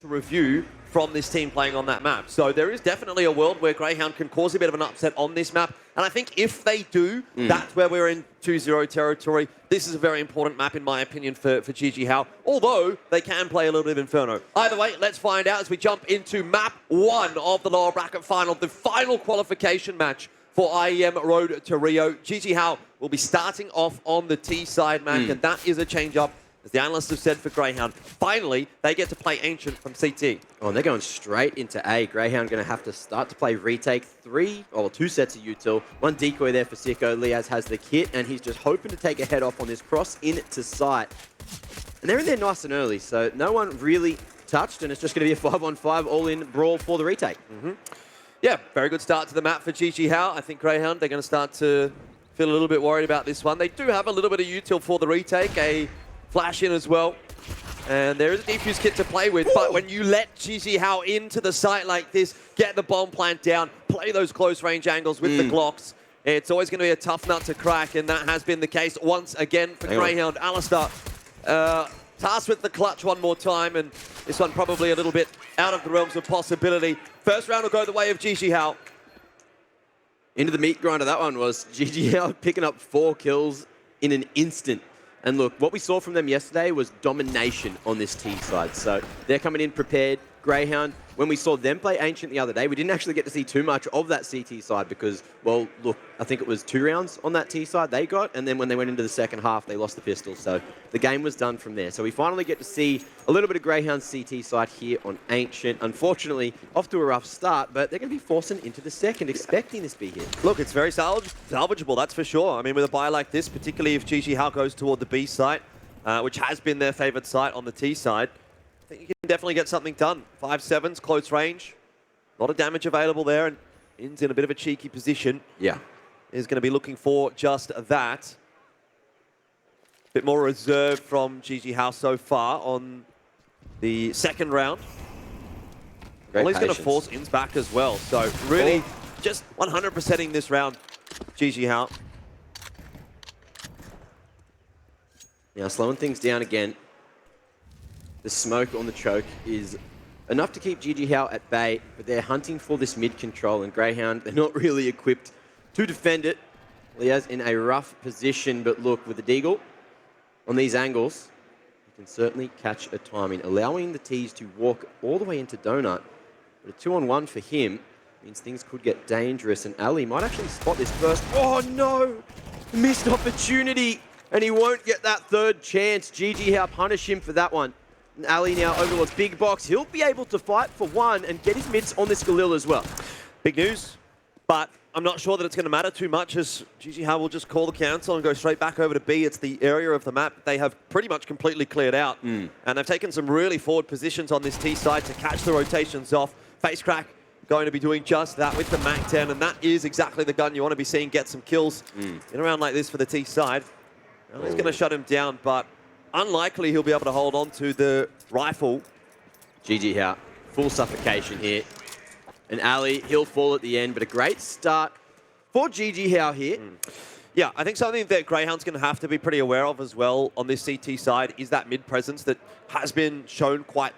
to review from this team playing on that map. So there is definitely a world where Grayhound can cause a bit of an upset on this map. And I think if they do, that's where we're in 2-0 territory. This is a very important map, in my opinion, for JJH, although they can play a little bit of Inferno. Either way, let's find out as we jump into map 1 of the lower bracket final, the final qualification match for IEM Road to Rio. JJH will be starting off on the T side, man, and that is a change-up. As the analysts have said for Grayhound, finally, they get to play Ancient from CT. Oh, and they're going straight into A. Grayhound going to have to start to play retake. 2 sets of util. 1 decoy there for Sico. Liazz has the kit, and he's just hoping to take a head off on this cross into sight. And they're in there nice and early, so no one really touched, and it's just going to be a 5-on-5 all-in brawl for the retake. Yeah, very good start to the map for JJH. I think Grayhound, they're going to start to feel a little bit worried about this one. They do have a little bit of util for the retake. A flash in as well. And there is a defuse kit to play with, but when you let JJH into the site like this, get the bomb plant down, play those close range angles with the Glocks, it's always going to be a tough nut to crack, and that has been the case once again for Grayhound. aliStair tasked with the clutch one more time, and this one probably a little bit out of the realms of possibility. First round will go the way of JJH. Into the meat grinder that one was. JJH picking up 4 kills in an instant. And look, what we saw from them yesterday was domination on this T side. So they're coming in prepared. Grayhound, when we saw them play Ancient the other day, we didn't actually get to see too much of that CT side because, well, look, I think it was 2 rounds on that T side they got, and then when they went into the second half, they lost the pistol. So the game was done from there. So we finally get to see a little bit of Grayhound's CT side here on Ancient. Unfortunately, off to a rough start, but they're going to be forcing into the second, expecting this to be here. Look, it's very salvageable, that's for sure. I mean, with a buy like this, particularly if JJH goes toward the B site, which has been their favorite site on the T side, I think you can definitely get something done. 5-7s, close range. A lot of damage available there, and In's in a bit of a cheeky position. Yeah. Is going to be looking for just that. Bit more reserved from JJH so far on the second round. Well, he's going to force In's back as well. So really just 100%ing this round, JJH. Now slowing things down again. The smoke on the choke is enough to keep JJH at bay, but they're hunting for this mid control, and Grayhound, they're not really equipped to defend it. Liazz in a rough position, but look, with the deagle on these angles, you can certainly catch a timing, allowing the T's to walk all the way into Donut. But a 2-on-1 for him means things could get dangerous, and Ali might actually spot this first. Oh no! Missed opportunity, and he won't get that third chance. JJH punish him for that one. And Ali now over towards Big Box. He'll be able to fight for 1 and get his mids on this Galil as well. Big news, but I'm not sure that it's going to matter too much, as JJH will just call the cancel and go straight back over to B. It's the area of the map they have pretty much completely cleared out. And they've taken some really forward positions on this T side to catch the rotations off. Facecrack going to be doing just that with the MAC-10, and that is exactly the gun you want to be seeing get some kills in a round like this for the T side. Well, he's going to shut him down, but unlikely he'll be able to hold on to the rifle. JJH, full suffocation here. And Ali, he'll fall at the end, but a great start for JJH here. Yeah, I think something that Grayhound's going to have to be pretty aware of as well on this CT side is that mid presence that has been shown quite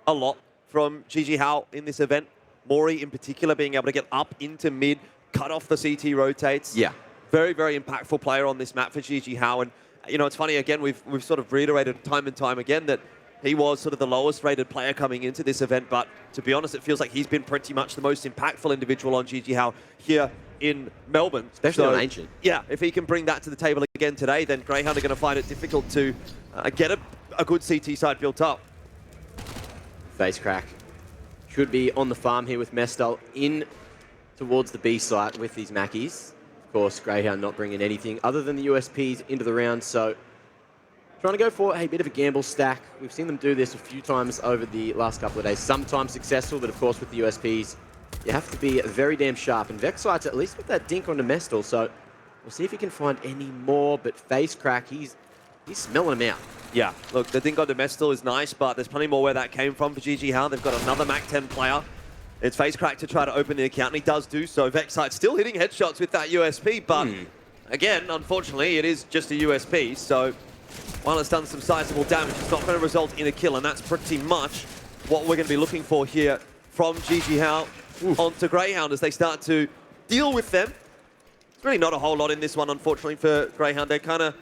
a lot from JJH in this event. Mori in particular being able to get up into mid, cut off the CT rotates. Yeah. Very, very impactful player on this map for JJH. And, you know, it's funny, again, we've sort of reiterated time and time again that he was sort of the lowest rated player coming into this event, but to be honest, it feels like he's been pretty much the most impactful individual on JJH here in Melbourne. Especially on Ancient. Yeah, if he can bring that to the table again today, then Grayhound are going to find it difficult to get a good CT side built up. Facecrack should be on the farm here with meztal in towards the B site with these Mackies. Of course, Grayhound not bringing anything other than the USPs into the round, so trying to go for a bit of a gamble stack. We've seen them do this a few times over the last couple of days. Sometimes successful, but of course with the USPs, you have to be very damn sharp. And Vexite's at least got that dink onto meztal, so we'll see if he can find any more. But Facecrack, he's smelling him out. Yeah, look, the dink onto meztal is nice, but there's plenty more where that came from for JJH. They've got another MAC-10 player. It's Facecrack to try to open the account, and he does do so. Vexite still hitting headshots with that USP, but again, unfortunately, it is just a USP, so while it's done some sizable damage, it's not going to result in a kill, and that's pretty much what we're going to be looking for here from GG How onto Grayhound as they start to deal with them. There's really not a whole lot in this one, unfortunately, for Grayhound. They're kind of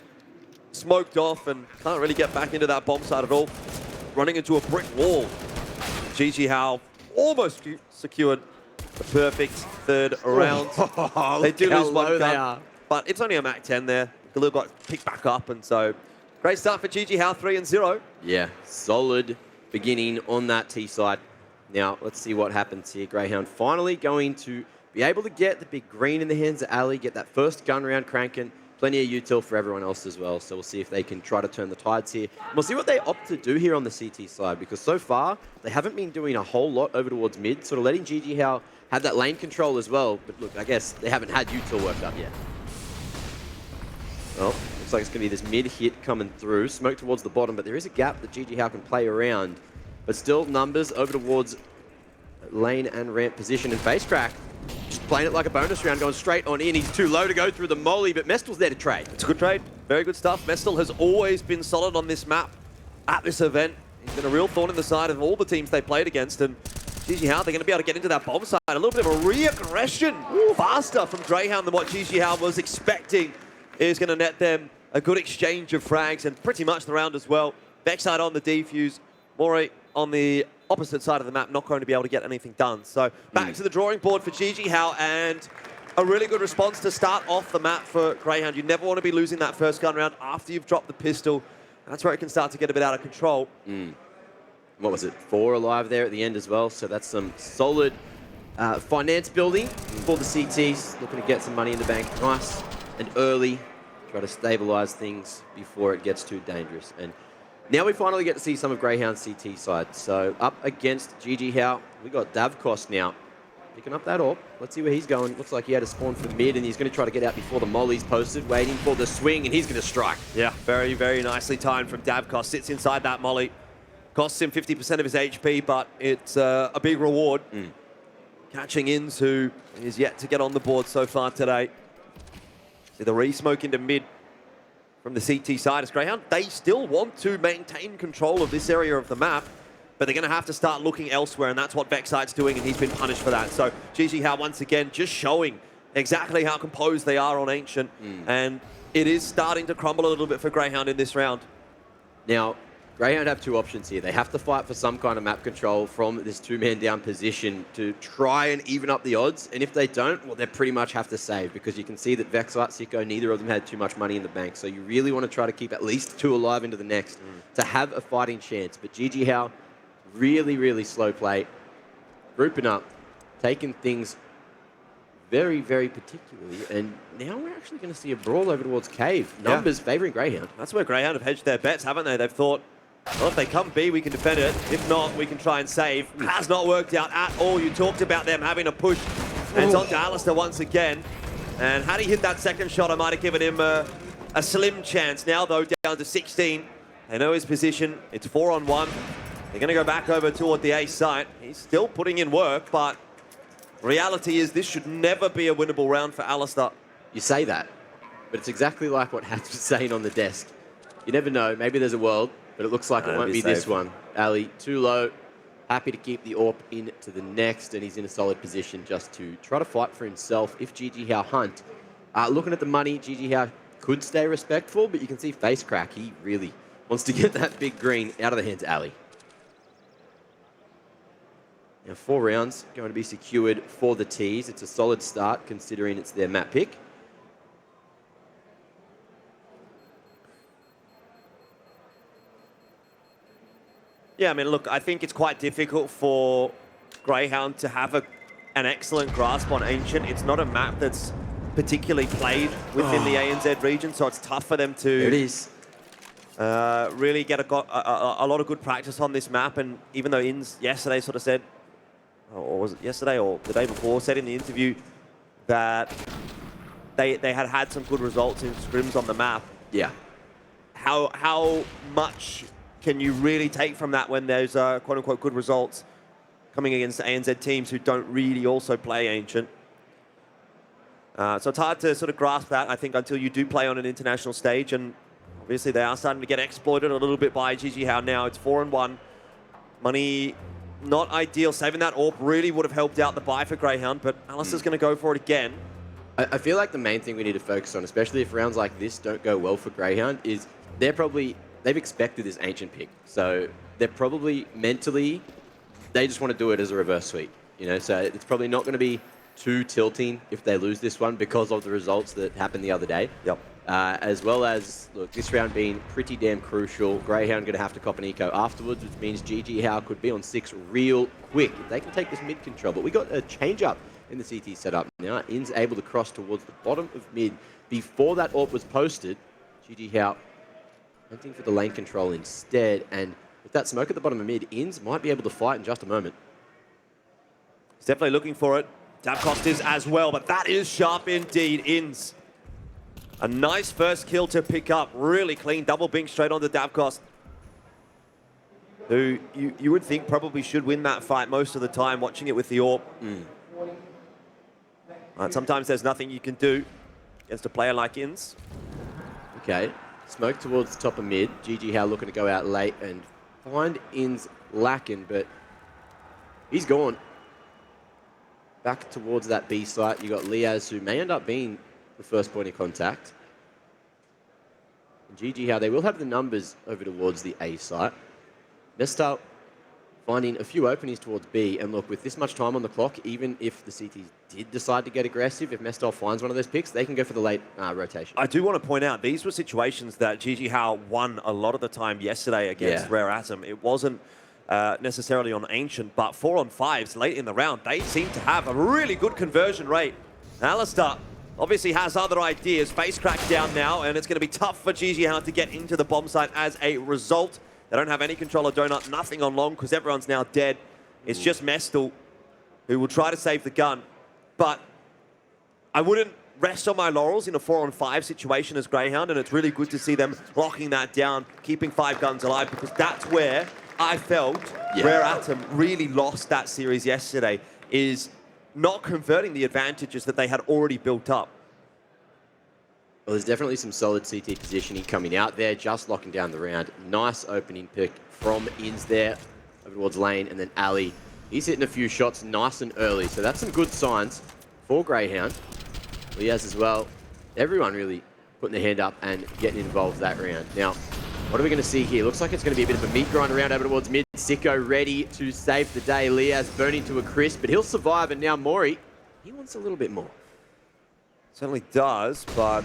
smoked off and can't really get back into that bomb site at all. Running into a brick wall. GG How almost secured the perfect third round. They do lose one gun, but it's only a Mac 10 there. Galil got picked back up, and so great start for GG How, 3-0. Yeah, solid beginning on that T side. Now, let's see what happens here. Grayhound finally going to be able to get the big green in the hands of Ali, get that first gun round cranking. Plenty of util for everyone else as well. So we'll see if they can try to turn the tides here. And we'll see what they opt to do here on the CT side, because so far they haven't been doing a whole lot over towards mid, sort of letting GG How have that lane control as well. But look, I guess they haven't had util worked up yet. Well, looks like it's going to be this mid hit coming through. Smoke towards the bottom, but there is a gap that GG How can play around. But still, numbers over towards lane and ramp position, and face crack. Just playing it like a bonus round, going straight on in. He's too low to go through the molly, but meztal's there to trade. It's a good trade. Very good stuff. meztal has always been solid on this map at this event. He's been a real thorn in the side of all the teams they played against, and GG How, they're going to be able to get into that bomb side. A little bit of a re-aggression faster from Grayhound than what GG How was expecting. Is going to net them a good exchange of frags, and pretty much the round as well. Vexite on the defuse, Morey on the opposite side of the map, not going to be able to get anything done. So back to the drawing board for GG How, and a really good response to start off the map for Grayhound. You never want to be losing that first gun round after you've dropped the pistol. That's where it can start to get a bit out of control. What was it? 4 alive there at the end as well. So that's some solid finance building for the CTs. Looking to get some money in the bank nice and early. Try to stabilize things before it gets too dangerous. And now we finally get to see some of Grayhound's CT side. So up against GG How, we got Davkos now. Picking up that AWP. Let's see where he's going. Looks like he had a spawn for mid, and he's going to try to get out before the molly's posted, waiting for the swing, and he's going to strike. Yeah, very, very nicely timed from Davkos. Sits inside that molly. Costs him 50% of his HP, but it's a big reward. Catching into is yet to get on the board so far today. See the re-smoke into mid from the CT side as Grayhound. They still want to maintain control of this area of the map, but they're going to have to start looking elsewhere, and that's what Vexite's doing, and he's been punished for that. So GG How, once again, just showing exactly how composed they are on Ancient, and it is starting to crumble a little bit for Grayhound in this round. Now, Grayhound have 2 options here. They have to fight for some kind of map control from this 2-man down position to try and even up the odds. And if they don't, well, they pretty much have to save, because you can see that Vexite, Sico, neither of them had too much money in the bank. So you really want to try to keep at least 2 alive into the next to have a fighting chance. But GG How, really, really slow play. Grouping up, taking things very, very particularly. And now we're actually going to see a brawl over towards Cave. Numbers favouring Grayhound. That's where Grayhound have hedged their bets, haven't they? They've thought, well, if they come B, we can defend it. If not, we can try and save. Has not worked out at all. You talked about them having a push. And it's on to aliStair once again. And had he hit that second shot, I might have given him a slim chance. Now, though, down to 16. They know his position. It's 4-on-1. They're going to go back over toward the A site. He's still putting in work, but reality is this should never be a winnable round for aliStair. You say that, but it's exactly like what Hatch was saying on the desk. You never know. Maybe there's a world, but it looks like it won't be this one. Ali, too low. Happy to keep the AWP into the next, and he's in a solid position just to try to fight for himself if GG How hunt. Looking at the money, GG How could stay respectful, but you can see face crack. He really wants to get that big green out of the hands of Ali. Now 4 rounds going to be secured for the T's. It's a solid start considering it's their map pick. Yeah, I mean, look, I think it's quite difficult for Grayhound to have an excellent grasp on Ancient. It's not a map that's particularly played within the ANZ region, so it's tough for them to There it is. really get a lot of good practice on this map. And even though Inns yesterday sort of said, or was it yesterday or the day before, said in the interview that they had some good results in scrims on the map. Yeah. How much can you really take from that when there's quote-unquote good results coming against ANZ teams who don't really also play Ancient? So it's hard to sort of grasp that, I think, until you do play on an international stage. And obviously they are starting to get exploited a little bit by GG How now. It's 4-1. Money not ideal. Saving that AWP really would have helped out the buy for Grayhound, but aliStair's going to go for it again. I feel like the main thing we need to focus on, especially if rounds like this don't go well for Grayhound, is they've expected this Ancient pick. So they're probably mentally, they just want to do it as a reverse sweep. You know, so it's probably not going to be too tilting if they lose this one because of the results that happened the other day. Yep. As well as, look, this round being pretty damn crucial. Grayhound going to have to cop an eco afterwards, which means JJH could be on 6 real quick if they can take this mid control. But we got a change up in the CT setup now. In's able to cross towards the bottom of mid before that AWP was posted. JJH hunting for the lane control instead, and with that smoke at the bottom of mid, Ins might be able to fight in just a moment. He's definitely looking for it. Davcost is as well, but that is sharp indeed. Ins. A nice first kill to pick up. Really clean. Double bink straight onto Davcost, who you would think probably should win that fight most of the time, watching it with the AWP. Sometimes there's nothing you can do against a player like Ins. Okay. Smoke towards the top of mid. JJH looking to go out late and find Ins lacking, but he's gone. Back towards that B site, you got Liazz, who may end up being the first point of contact. And JJH, they will have the numbers over towards the A site. meztal finding a few openings towards B, and look, with this much time on the clock, even if the CTs did decide to get aggressive, if meztal finds one of those picks, they can go for the late rotation. I do want to point out, these were situations that JJH won a lot of the time yesterday against Rare Atom. It wasn't necessarily on Ancient, but 4-on-5s late in the round, they seem to have a really good conversion rate. aliStair obviously has other ideas. Face crack down now, and it's going to be tough for JJH to get into the bomb site as a result. They don't have any control of Donut, nothing on long because everyone's now dead. It's just meztal who will try to save the gun. But I wouldn't rest on my laurels in a 4-on-5 situation as Grayhound, and it's really good to see them locking that down, keeping 5 guns alive, because that's where I felt Rare Atom really lost that series yesterday, is not converting the advantages that they had already built up. Well, there's definitely some solid CT positioning coming out there, just locking down the round. Nice opening pick from Ins there, over towards lane, and then Ali. He's hitting a few shots nice and early, so that's some good signs for Grayhound. Liazz as well. Everyone really putting their hand up and getting involved that round. Now, what are we going to see here? Looks like it's going to be a bit of a meat grind around over towards mid. Sico ready to save the day. Liazz burning to a crisp, but he'll survive, and now Mori, he wants a little bit more. Certainly does, but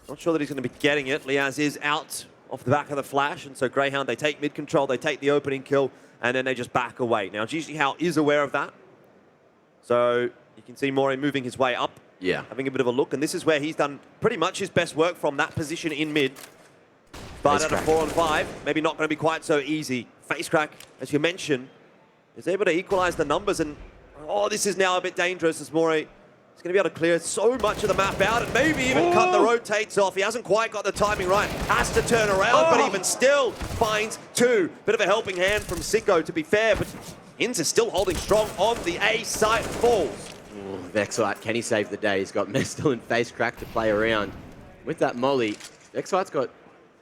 not sure that he's going to be getting it. Liazz is out off the back of the flash, and so Grayhound, they take mid control, they take the opening kill, and then they just back away. Now, JJH is aware of that, so you can see Mori moving his way up, having a bit of a look, and this is where he's done pretty much his best work from that position in mid. But at a 4-on-5, maybe not going to be quite so easy. Face crack, as you mentioned, is able to equalize the numbers, and this is now a bit dangerous as Mori is going to be able to clear so much of the map out and maybe even cut the rotates off. He hasn't quite got the timing right. Has to turn around, but even still finds 2. Bit of a helping hand from Sico, to be fair, but Ins is still holding strong on the A site. Falls. Vexite, can he save the day? He's got meztal and face crack to play around. With that molly, Vexite's got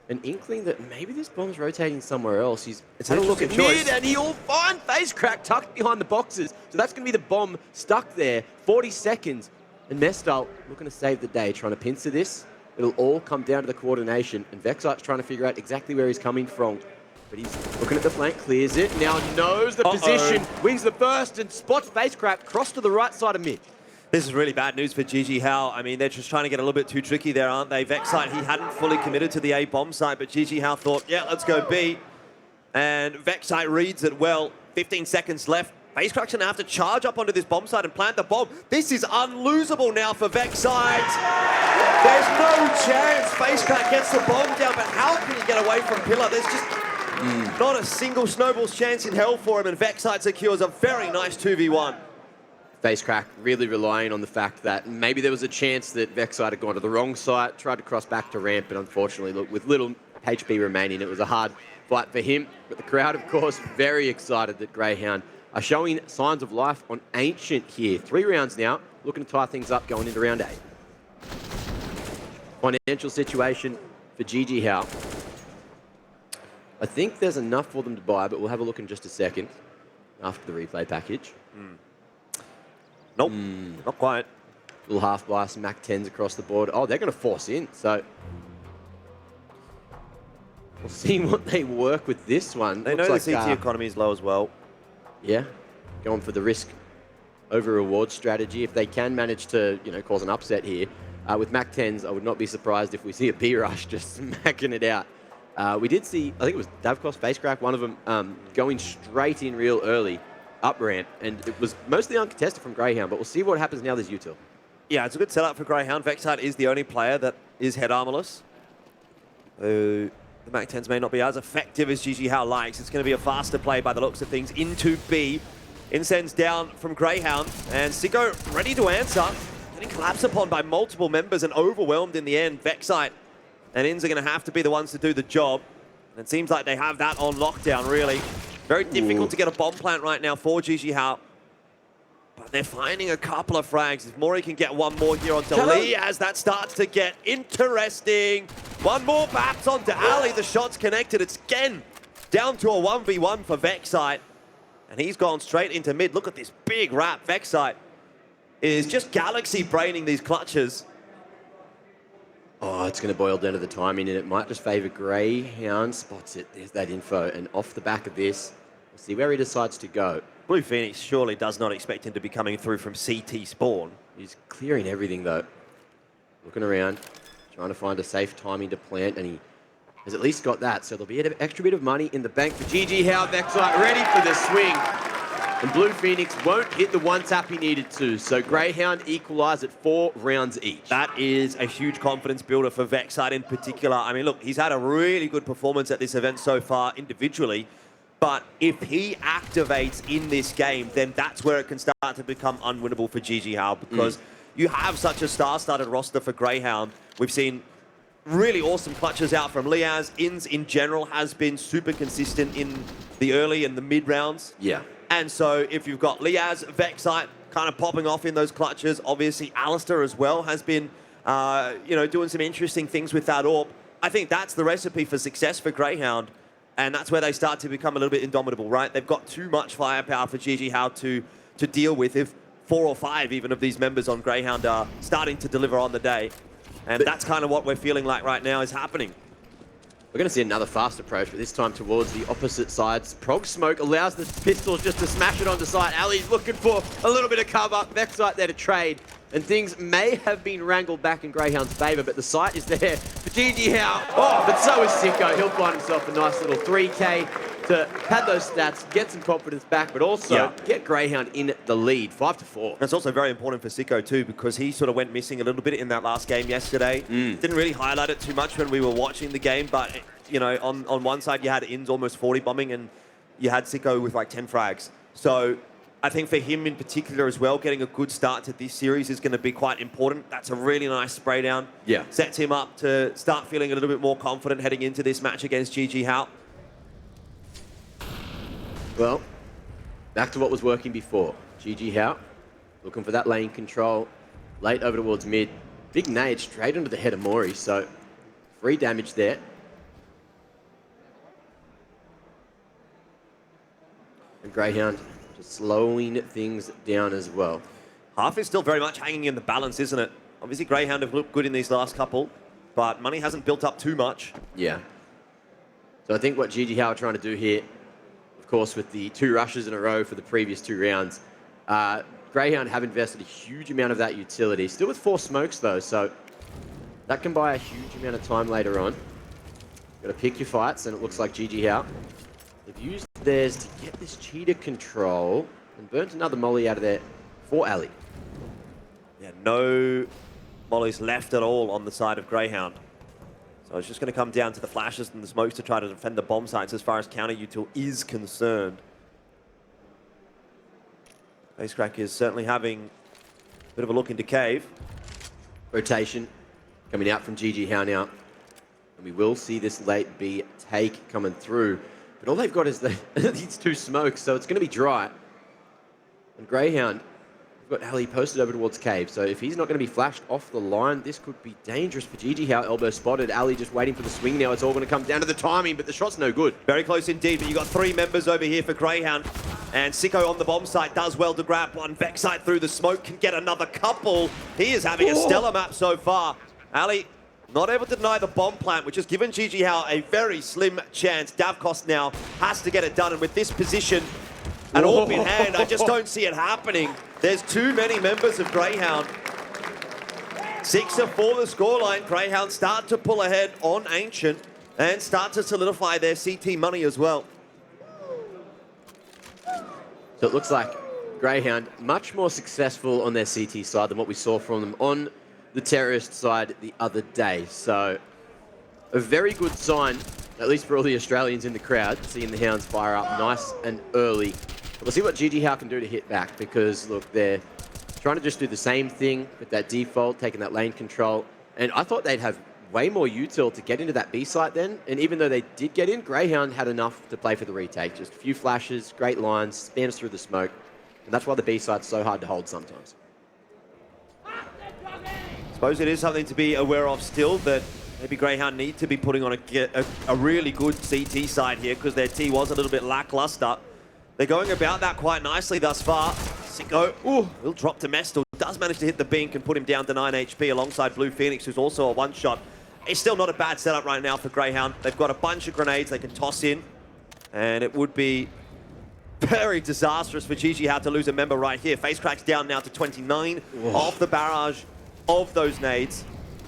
an inkling that maybe this bomb's rotating somewhere else. He's had a look at mid, and he'll find face crack tucked behind the boxes. So that's going to be the bomb stuck there. 40 seconds. And meztal looking to save the day, trying to pincer this. It'll all come down to the coordination. And Vexite's trying to figure out exactly where he's coming from. But he's looking at the flank, clears it, now knows the position, wins the first, and spots face crack, cross to the right side of mid. This is really bad news for JJH. I mean, they're just trying to get a little bit too tricky there, aren't they? Vexite, he hadn't fully committed to the A bomb site, but JJH thought, yeah, let's go B. And Vexite reads it well. 15 seconds left. FaceCrack's going to have to charge up onto this bomb site and plant the bomb. This is unlosable now for Vexite. There's no chance FaceCrack gets the bomb down, but how can he get away from Pillar? There's just not a single snowball's chance in hell for him, and Vexite secures a very nice 2v1. FaceCrack really relying on the fact that maybe there was a chance that Vexite had gone to the wrong site, tried to cross back to ramp, but unfortunately, look, with little HP remaining, it was a hard fight for him. But the crowd, of course, very excited that Grayhound are showing signs of life on Ancient here. 3 rounds now, looking to tie things up going into round 8. Financial situation for JJH. I think there's enough for them to buy, but we'll have a look in just a second. after the replay package. Nope, not quite. Little half blast, Mac 10s across the board. Oh, they're going to force in. So we'll see what they work with this one. They know the CT economy is low as well. Yeah, going for the risk over reward strategy. If they can manage to, cause an upset here with Mac 10s, I would not be surprised if we see a B rush just smacking it out. We did see, I think it was Davkos Face Crack, one of them going straight in real early up ramp, and it was mostly uncontested from Grayhound, but we'll see what happens now there's util. Yeah, it's a good setup for Grayhound. Vexite is the only player that is head armorless. The Mac 10s may not be as effective as JJH likes. It's going to be a faster play by the looks of things into B. Incense down from Grayhound, and Sico ready to answer. Getting collapsed upon by multiple members and overwhelmed in the end. Vexite and Inns are going to have to be the ones to do the job. And it seems like they have that on lockdown, really. Very difficult to get a bomb plant right now for JJH. But they're finding a couple of frags. If Mori can get one more here onto Liazz, that starts to get interesting. One more perhaps onto Ali. The shot's connected. It's again down to a 1v1 for Vexite. And he's gone straight into mid. Look at this big wrap. Vexite is just galaxy braining these clutches. Oh, it's going to boil down to the timing, and it might just favour Grayhound. Spots it. There's that info. And off the back of this, we'll see where he decides to go. Blue Phoenix surely does not expect him to be coming through from CT spawn. He's clearing everything, though. Looking around, trying to find a safe timing to plant, and he has at least got that. So there'll be an extra bit of money in the bank for JJH. Vexite ready for the swing. And Blue Phoenix won't hit the one tap he needed to. So Grayhound equalise at 4 rounds each. That is a huge confidence builder for Vexite in particular. I mean, look, he's had a really good performance at this event so far individually. But if he activates in this game, then that's where it can start to become unwinnable for JJH, because you have such a star-studded roster for Grayhound. We've seen really awesome clutches out from Liazz. Inns in general has been super consistent in the early and the mid rounds. Yeah. And so if you've got Liazz, Vexite kind of popping off in those clutches, obviously aliStair as well has been, doing some interesting things with that AWP. I think that's the recipe for success for Grayhound. And that's where they start to become a little bit indomitable, right? They've got too much firepower for JJH to deal with if 4 or 5 even of these members on Grayhound are starting to deliver on the day. And that's kind of what we're feeling like right now is happening. We're going to see another fast approach, but this time towards the opposite sides. Prog Smoke allows the pistols just to smash it onto site. Ali's looking for a little bit of cover. Vexite there to trade. And things may have been wrangled back in Grayhound's favour, but the site is there for JJH. Oh, but so is Sico. He'll find himself a nice little 3K to pad those stats, get some confidence back, but also get Grayhound in the lead, 5-4. That's also very important for Sico too, because he sort of went missing a little bit in that last game yesterday. Didn't really highlight it too much when we were watching the game, but on one side you had Inns almost 40 bombing, and you had Sico with like 10 frags. So I think for him in particular as well, getting a good start to this series is going to be quite important. That's a really nice spray down. Yeah. Sets him up to start feeling a little bit more confident heading into this match against JJH. Well, back to what was working before. JJH looking for that lane control. Late over towards mid. Big nade straight into the head of Mori, so free damage there. And Grayhound just slowing things down as well. Half is still very much hanging in the balance, isn't it? Obviously, Grayhound have looked good in these last couple, but money hasn't built up too much. Yeah. So I think what JJH are trying to do here, of course, with the 2 rushes in a row for the previous 2 rounds, Grayhound have invested a huge amount of that utility. Still with 4 smokes, though, so that can buy a huge amount of time later on. Got to pick your fights, and it looks like JJH. They've used theirs to get this cheetah control and burnt another molly out of there for Ali. Yeah, no mollies left at all on the side of Grayhound. So it's just going to come down to the flashes and the smokes to try to defend the bomb sites as far as counter util is concerned. Facecrack is certainly having a bit of a look into cave. Rotation coming out from JJH now. And we will see this late B take coming through. But all they've got is these 2 smokes, so it's going to be dry. And Grayhound We've got Ali posted over towards Cave. So if he's not going to be flashed off the line, this could be dangerous for JJH. Elbow spotted. Ali just waiting for the swing now. It's all going to come down to the timing, but the shot's no good. Very close indeed, but you've got 3 members over here for Grayhound. And Sico on the bomb site does well to grab one. Vexite through the smoke can get another couple. He is having a stellar map so far. Ali not able to deny the bomb plant, which has given JJH a very slim chance. Davkos now has to get it done, and with this position, an AWP in hand, I just don't see it happening. There's too many members of Grayhound. 6-4 the scoreline. Grayhound start to pull ahead on Ancient and start to solidify their CT money as well. So it looks like Grayhound much more successful on their CT side than what we saw from them on the terrorist side the other day. So a very good sign, at least for all the Australians in the crowd, seeing the Hounds fire up nice and early. We'll see what JJH can do to hit back, because look, they're trying to just do the same thing with that default, taking that lane control. And I thought they'd have way more util to get into that B site then. And even though they did get in, Grayhound had enough to play for the retake. Just a few flashes, great lines, spams through the smoke. And that's why the B site's so hard to hold sometimes. I suppose it is something to be aware of still, that maybe Grayhound need to be putting on a really good CT side here, because their T was a little bit lackluster. They're going about that quite nicely thus far. Sico will drop to meztal. Does manage to hit the bink and put him down to 9 HP alongside Blue Phoenix, who's also a one-shot. It's still not a bad setup right now for Grayhound. They've got a bunch of grenades they can toss in, and it would be very disastrous for JJH to lose a member right here. Face cracks down now to 29 off the barrage of those nades.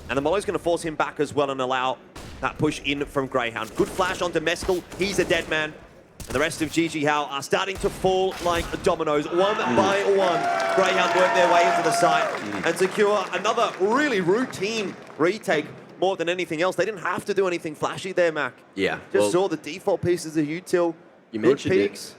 And the Molly's going to force him back as well and allow that push in from Grayhound. Good flash onto meztal. He's a dead man. And the rest of JJH are starting to fall like dominoes, one by one. Grayhound work their way into the site and secure another really routine retake more than anything else. They didn't have to do anything flashy there, Mac. Yeah. Just saw the default pieces of util. You good mentioned peaks.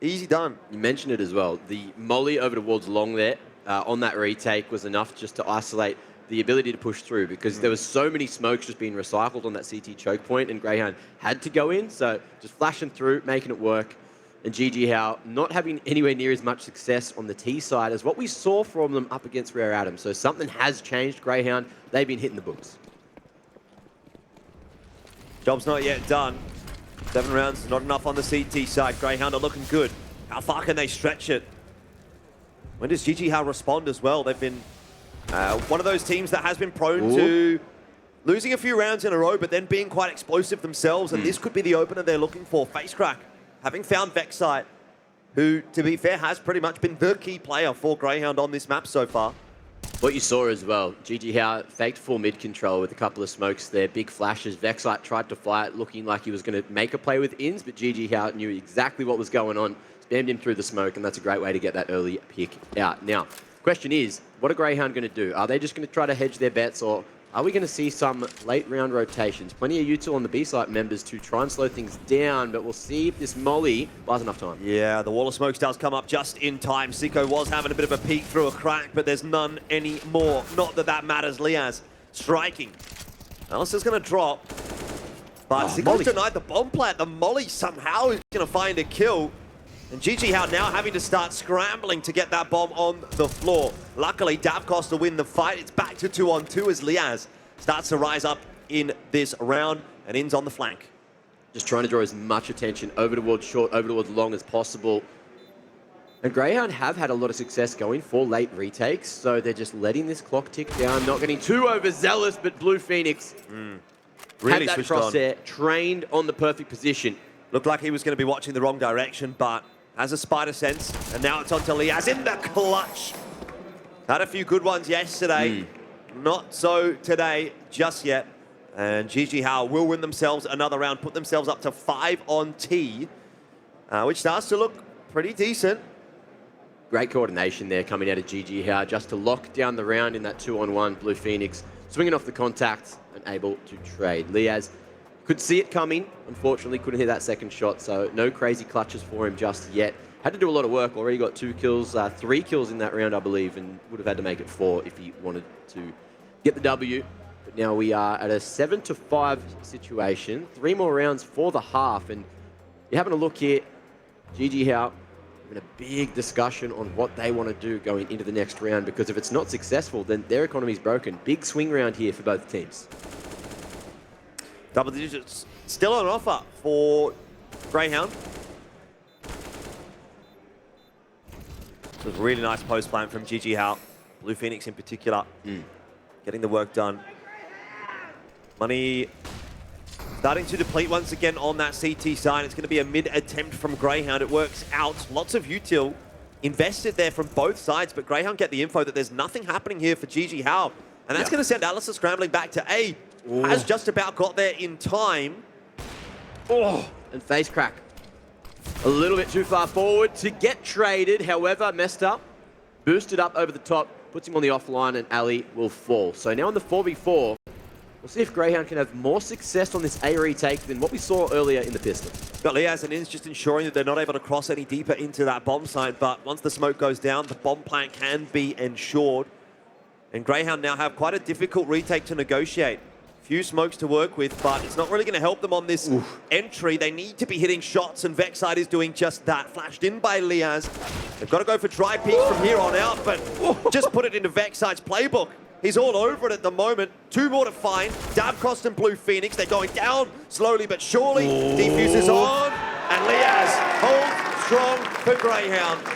Easy done. You mentioned it as well. The molly over towards long there on that retake was enough just to isolate the ability to push through, because there was so many smokes just being recycled on that CT choke point, and Grayhound had to go in. So just flashing through, making it work. And JJH not having anywhere near as much success on the T side as what we saw from them up against Rare Atom. So something has changed. Grayhound, they've been hitting the books. Job's not yet done. 7 rounds, not enough on the CT side. Grayhound are looking good. How far can they stretch it? When does JJH respond as well? They've been one of those teams that has been prone to losing a few rounds in a row, but then being quite explosive themselves, and this could be the opener they're looking for. Face crack, having found Vexite, who, to be fair, has pretty much been the key player for Grayhound on this map so far. What you saw as well, JJH faked full mid control with a couple of smokes there, big flashes. Vexite tried to fly it, looking like he was going to make a play with ins, but JJH knew exactly what was going on, spammed him through the smoke, and that's a great way to get that early pick out. Now, question is, what are Grayhound going to do? Are they just going to try to hedge their bets, or are we going to see some late round rotations? Plenty of util on the B-site members to try and slow things down, but we'll see if this molly buys enough time. Yeah, the wall of smokes does come up just in time. Sico was having a bit of a peek through a crack, but there's none anymore. Not that that matters. Liazz striking. aliStair's going to drop, but Sico's denied the bomb plant. The molly somehow is going to find a kill. And JJH now having to start scrambling to get that bomb on the floor. Luckily, Davkos to win the fight. It's back to 2-on-2 as Liazz starts to rise up in this round and ends on the flank. Just trying to draw as much attention over towards short, over towards long as possible. And Grayhound have had a lot of success going for late retakes, so they're just letting this clock tick down, not getting too overzealous, but Blue Phoenix Really had that crosshair, trained on the perfect position. Looked like he was going to be watching the wrong direction, but has a spider sense, and now it's onto Liazz in the clutch. Had a few good ones yesterday, not so today just yet. And JJH will win themselves another round, put themselves up to 5 on T, which starts to look pretty decent. Great coordination there coming out of JJH just to lock down the round in that 2-on-1. Blue Phoenix swinging off the contact and able to trade. Liazz could see it coming, unfortunately couldn't hit that second shot, so no crazy clutches for him just yet. Had to do a lot of work, already got 2 kills, 3 kills in that round, I believe, and would have had to make it 4 if he wanted to get the W. But now we are at a 7-5 situation, 3 more rounds for the half, and you're having a look here, JJH having a big discussion on what they want to do going into the next round, because if it's not successful, then their economy's broken. Big swing round here for both teams. Double digits still on offer for Grayhound. It was a really nice post plant from JJH. Blue Phoenix in particular, getting the work done. Money starting to deplete once again on that CT side. It's going to be a mid attempt from Grayhound. It works out. Lots of util invested there from both sides, but Grayhound get the info that there's nothing happening here for JJH. And that's going to send aliStair scrambling back to A. Has just about got there in time. Oh, and face crack. A little bit too far forward to get traded. However, meztal boosted up over the top, puts him on the offline, and Ali will fall. So now in the 4v4, we'll see if Grayhound can have more success on this A retake than what we saw earlier in the pistol. Got Liazz and Inns just ensuring that they're not able to cross any deeper into that bomb site, but once the smoke goes down, the bomb plant can be ensured. And Grayhound now have quite a difficult retake to negotiate. Few smokes to work with, but it's not really going to help them on this entry. They need to be hitting shots, and Vexite is doing just that. Flashed in by Liazz. They've got to go for dry peaks from here on out, but just put it into Vexite's playbook. He's all over it at the moment. 2 more to find. Dabcost and Blue Phoenix. They're going down slowly but surely. Defuse is on, and Liazz holds strong for Grayhound.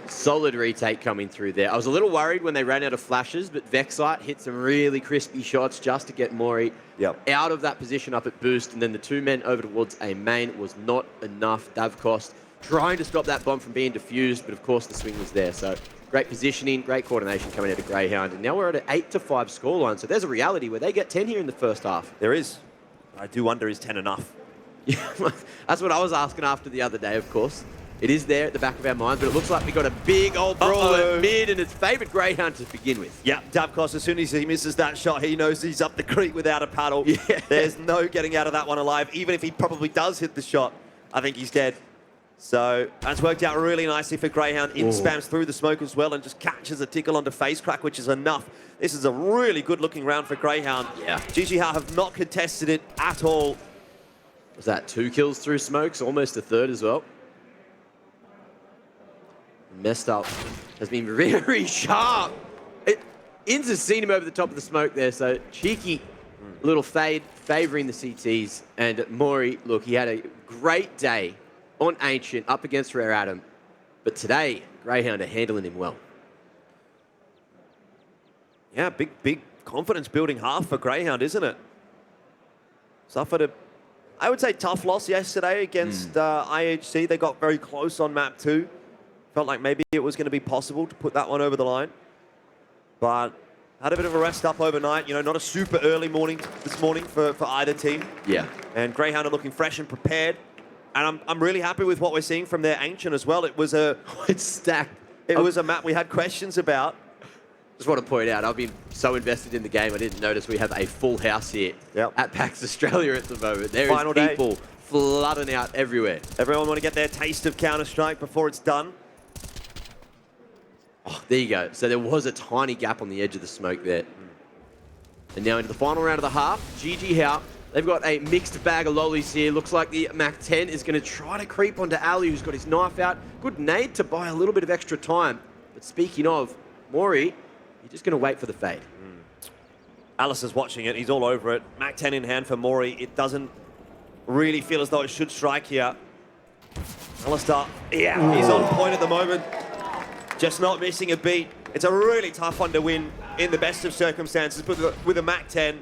Solid retake coming through there. I was a little worried when they ran out of flashes, but Vexite hit some really crispy shots just to get Mori out of that position up at boost, and then the 2 men over towards A main was not enough. Davcost trying to stop that bomb from being defused, but of course the swing was there. So great positioning, great coordination coming out of Grayhound, and now we're at an 8-5 scoreline. So there's a reality where they get 10 here in the first half. There is. I do wonder, is 10 enough? Yeah, that's what I was asking after the other day, of course. It is there at the back of our minds, but it looks like we got a big old brawl at mid, and it's favoured Grayhound to begin with. Yeah, Dabcost, as soon as he misses that shot, he knows he's up the creek without a paddle. Yeah. There's no getting out of that one alive. Even if he probably does hit the shot, I think he's dead. So that's worked out really nicely for Grayhound. In spams through the smoke as well and just catches a tickle onto face crack, which is enough. This is a really good looking round for Grayhound. Yeah. JJH have not contested it at all. Was that 2 kills through smokes? Almost a third as well. Meztal has been very sharp. Inns has seen him over the top of the smoke there, so cheeky little fade favouring the CTs. And Mori, look, he had a great day on Ancient up against Rare Adam, but today Grayhound are handling him well. Yeah, big confidence building half for Grayhound, isn't it? Suffered a, I would say, tough loss yesterday against IHC. They got very close on map 2. Felt like maybe it was going to be possible to put that one over the line. But had a bit of a rest up overnight. You know, not a super early morning this morning for either team. Yeah. And Grayhound are looking fresh and prepared. And I'm really happy with what we're seeing from their Ancient as well. It was a... it's stacked. It was a map we had questions about. Just want to point out, I've been so invested in the game, I didn't notice we have a full house here at PAX Australia at the moment. There is people flooding out everywhere. Everyone want to get their taste of Counter-Strike before it's done. Oh, there you go. So there was a tiny gap on the edge of the smoke there. And now into the final round of the half, JJH, they've got a mixed bag of lollies here. Looks like the MAC-10 is going to try to creep onto Ali, who's got his knife out. Good nade to buy a little bit of extra time. But speaking of, Mori, you're just going to wait for the fade. aliStair's watching it. He's all over it. MAC-10 in hand for Mori. It doesn't really feel as though it should strike here. aliStair, he's on point at the moment. Just not missing a beat. It's a really tough one to win in the best of circumstances. But with a MAC-10,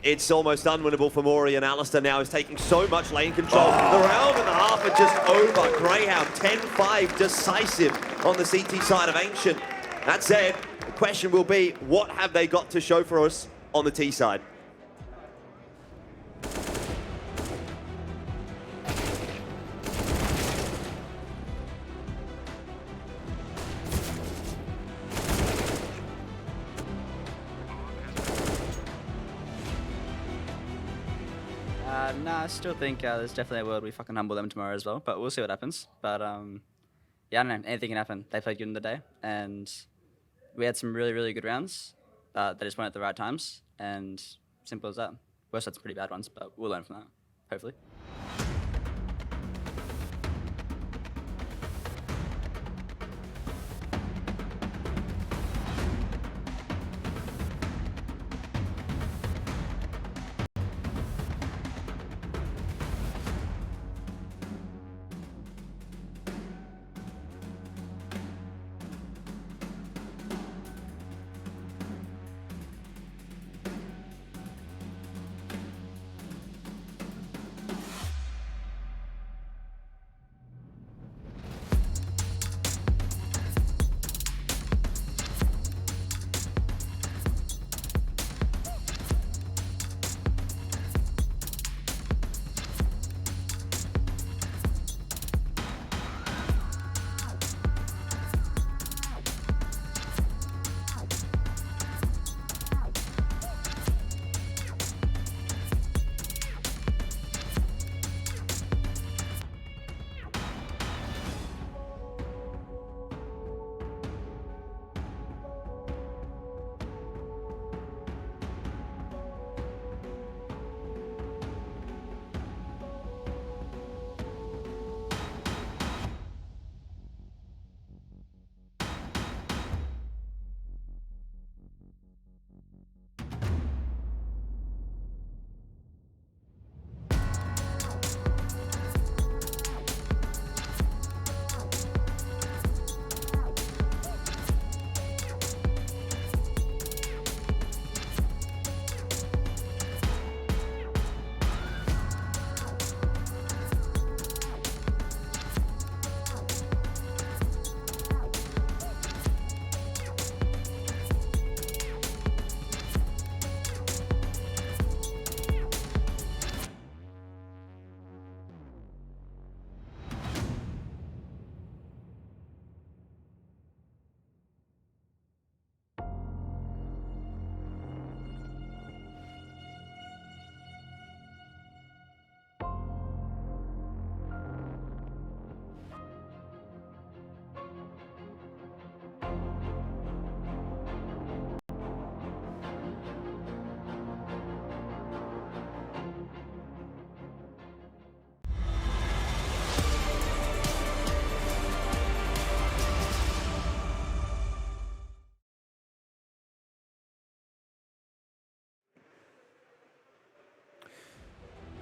it's almost unwinnable for Mori, and aliStair now is taking so much lane control. The round and a half are just over. Grayhound 10-5 decisive on the CT side of Ancient. That said, the question will be, what have they got to show for us on the T side? Nah, I still think there's definitely a world we fucking humble them tomorrow as well, but we'll see what happens. But yeah, I don't know, anything can happen. They played good in the day, and we had some really, really good rounds. They just went at the right times, and simple as that. Worst had some pretty bad ones, but we'll learn from that, hopefully.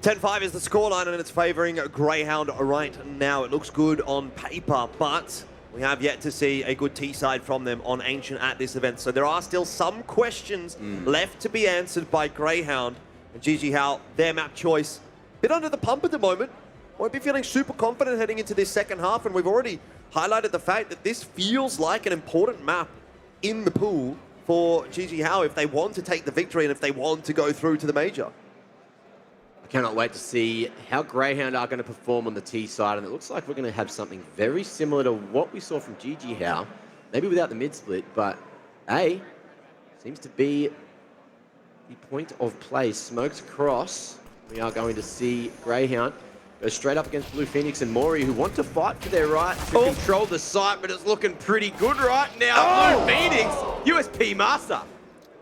10-5 is the scoreline, and it's favouring Grayhound right now. It looks good on paper, but we have yet to see a good T-side from them on Ancient at this event. So there are still some questions left to be answered by Grayhound. And JJH, their map choice, bit under the pump at the moment. Won't be feeling super confident heading into this second half, and we've already highlighted the fact that this feels like an important map in the pool for JJH if they want to take the victory and if they want to go through to the major. I cannot wait to see how Grayhound are going to perform on the T side, and it looks like we're going to have something very similar to what we saw from JJH, maybe without the mid split, but A seems to be the point of play. Smokes across. We are going to see Grayhound go straight up against Blue Phoenix and Mori, who want to fight for their right to control the site, but it's looking pretty good right now. Blue Phoenix, USP Master.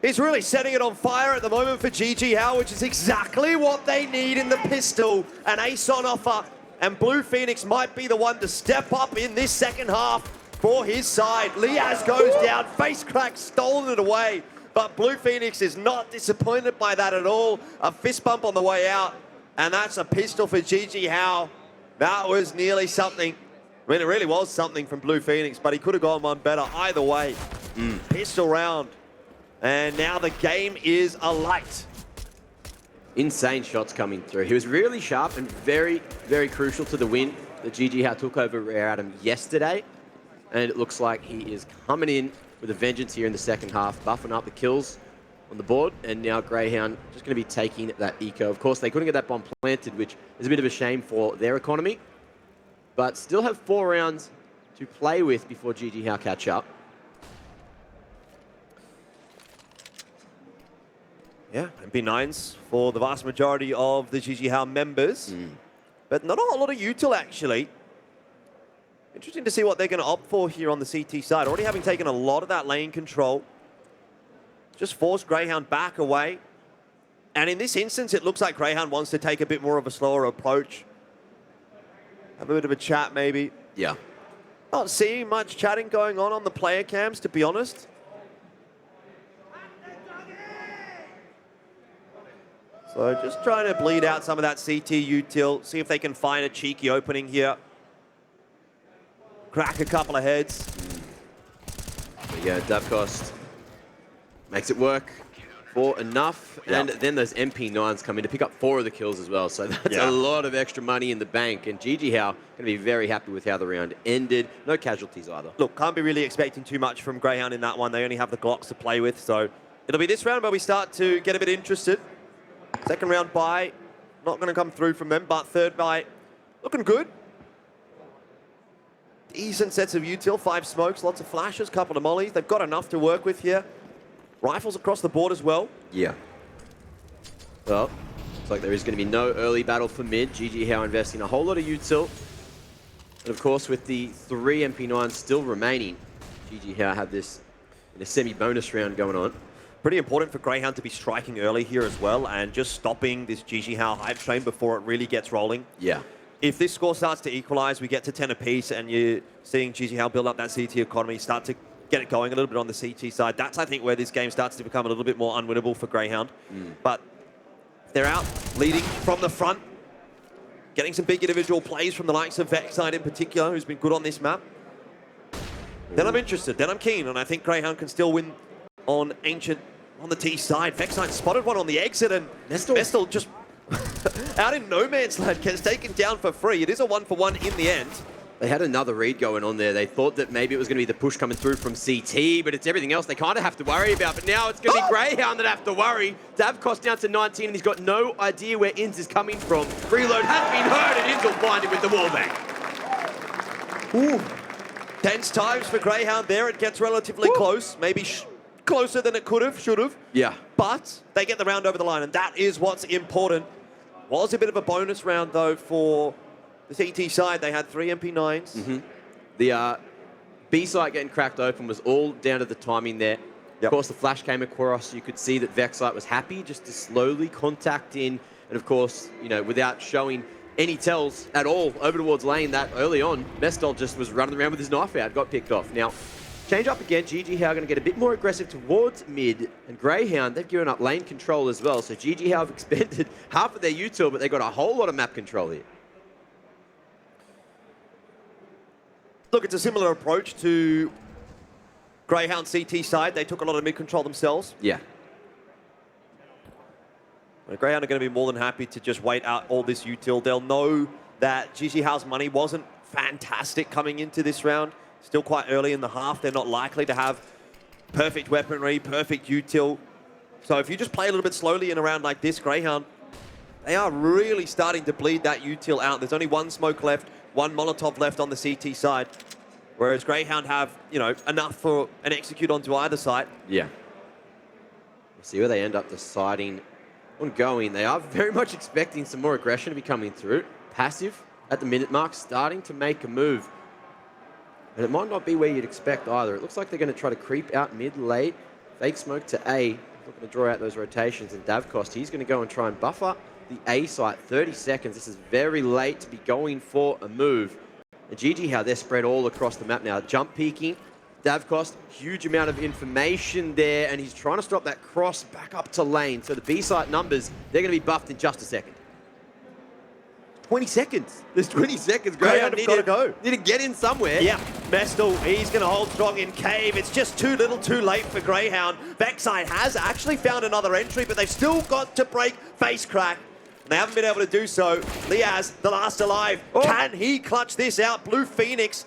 He's really setting it on fire at the moment for JJH, which is exactly what they need in the pistol. An ace on offer, and Blue Phoenix might be the one to step up in this second half for his side. Liazz goes down, face crack, stolen it away, but Blue Phoenix is not disappointed by that at all. A fist bump on the way out, and that's a pistol for JJH. That was nearly something. I mean, it really was something from Blue Phoenix, but he could have gone one better either way. Pistol round. And now the game is alight. Insane shots coming through. He was really sharp and very, very crucial to the win that JJH took over Rare Adam yesterday. And it looks like he is coming in with a vengeance here in the second half, buffing up the kills on the board. And now Grayhound just going to be taking that eco. Of course, they couldn't get that bomb planted, which is a bit of a shame for their economy. But still have 4 rounds to play with before JJH catch up. Yeah, MP9s for the vast majority of the JJH members. But not a whole lot of util, actually. Interesting to see what they're going to opt for here on the CT side. Already having taken a lot of that lane control. Just forced Grayhound back away. And in this instance, it looks like Grayhound wants to take a bit more of a slower approach. Have a bit of a chat, maybe. Yeah. Not seeing much chatting going on the player cams, to be honest. So just trying to bleed out some of that CT util, see if they can find a cheeky opening here. Crack a couple of heads. But yeah, Davcost makes it work for enough. Yep. And then those MP9s come in to pick up 4 of the kills as well. So that's a lot of extra money in the bank. And JJH going to be very happy with how the round ended. No casualties either. Look, can't be really expecting too much from Grayhound in that one. They only have the Glocks to play with. So it'll be this round where we start to get a bit interested. Second round buy, not going to come through from them, but third buy, looking good. Decent sets of util, 5 smokes, lots of flashes, couple of mollies. They've got enough to work with here. Rifles across the board as well. Yeah. Well, looks like there is going to be no early battle for mid. JJH investing a whole lot of util. And of course, with the 3 MP9s still remaining, JJH have this in a semi-bonus round going on. Pretty important for Grayhound to be striking early here as well and just stopping this JJH hype train before it really gets rolling. Yeah. If this score starts to equalize, we get to 10 apiece and you're seeing JJH build up that CT economy, start to get it going a little bit on the CT side. That's, I think, where this game starts to become a little bit more unwinnable for Grayhound. But they're out, leading from the front, getting some big individual plays from the likes of Vexite in particular, who's been good on this map. Then I'm interested, then I'm keen, and I think Grayhound can still win on Ancient on the T side. Vexite spotted one on the exit, and meztal just out in no man's land gets taken down for free. It is a 1-for-1 in the end. They had another read going on there. They thought that maybe it was going to be the push coming through from CT, but it's everything else they kind of have to worry about. But now it's going to be Grayhound that have to worry. Davcost down to 19, and he's got no idea where Inz is coming from. Reload has been heard, and Inz will find it with the wallbang. Tense times for Grayhound there. It gets relatively close. Maybe closer than it could have, should have. Yeah. But they get the round over the line, and that is what's important. Was a bit of a bonus round, though, for the CT side. They had 3 MP9s. The B site getting cracked open was all down to the timing there. Of course, the flash came across. You could see that Vexite was happy just to slowly contact in. And of course, you know, without showing any tells at all over towards lane that early on, meztal just was running around with his knife out, got picked off. Now, Change up again. GG How going to get a bit more aggressive towards mid. And Grayhound, they've given up lane control as well. So GG How have expended half of their util, but they've got a whole lot of map control here. Look, it's a similar approach to Grayhound CT side. They took a lot of mid control themselves. Yeah. Grayhound are going to be more than happy to just wait out all this util. They'll know that GG How's money wasn't fantastic coming into this round. Still quite early in the half. They're not likely to have perfect weaponry, perfect util. So if you just play a little bit slowly in a round like this, Grayhound, they are really starting to bleed that util out. There's only one smoke left, one Molotov left on the CT side, whereas Grayhound have, you know, enough for an execute onto either side. Yeah. We'll see where they end up deciding on going. They are very much expecting some more aggression to be coming through. Passive at the minute mark, starting to make a move. And it might not be where you'd expect either. It looks like they're going to try to creep out mid late. Fake smoke to A. Looking to draw out those rotations. And Davcost, he's going to go and try and buffer the A site. 30 seconds. This is very late to be going for a move. And GG How they're spread all across the map now. Jump peeking. Davcost, huge amount of information there. And he's trying to stop that cross back up to lane. So the B site numbers, they're going to be buffed in just a second. 20 seconds. There's 20 seconds. Grayhound need to get in somewhere. Yeah, meztal, he's going to hold strong in cave. It's just too little too late for Grayhound. Vexite has actually found another entry, but they've still got to break face crack. They haven't been able to do so. Liazz, the last alive. Oh. Can he clutch this out? Blue Phoenix,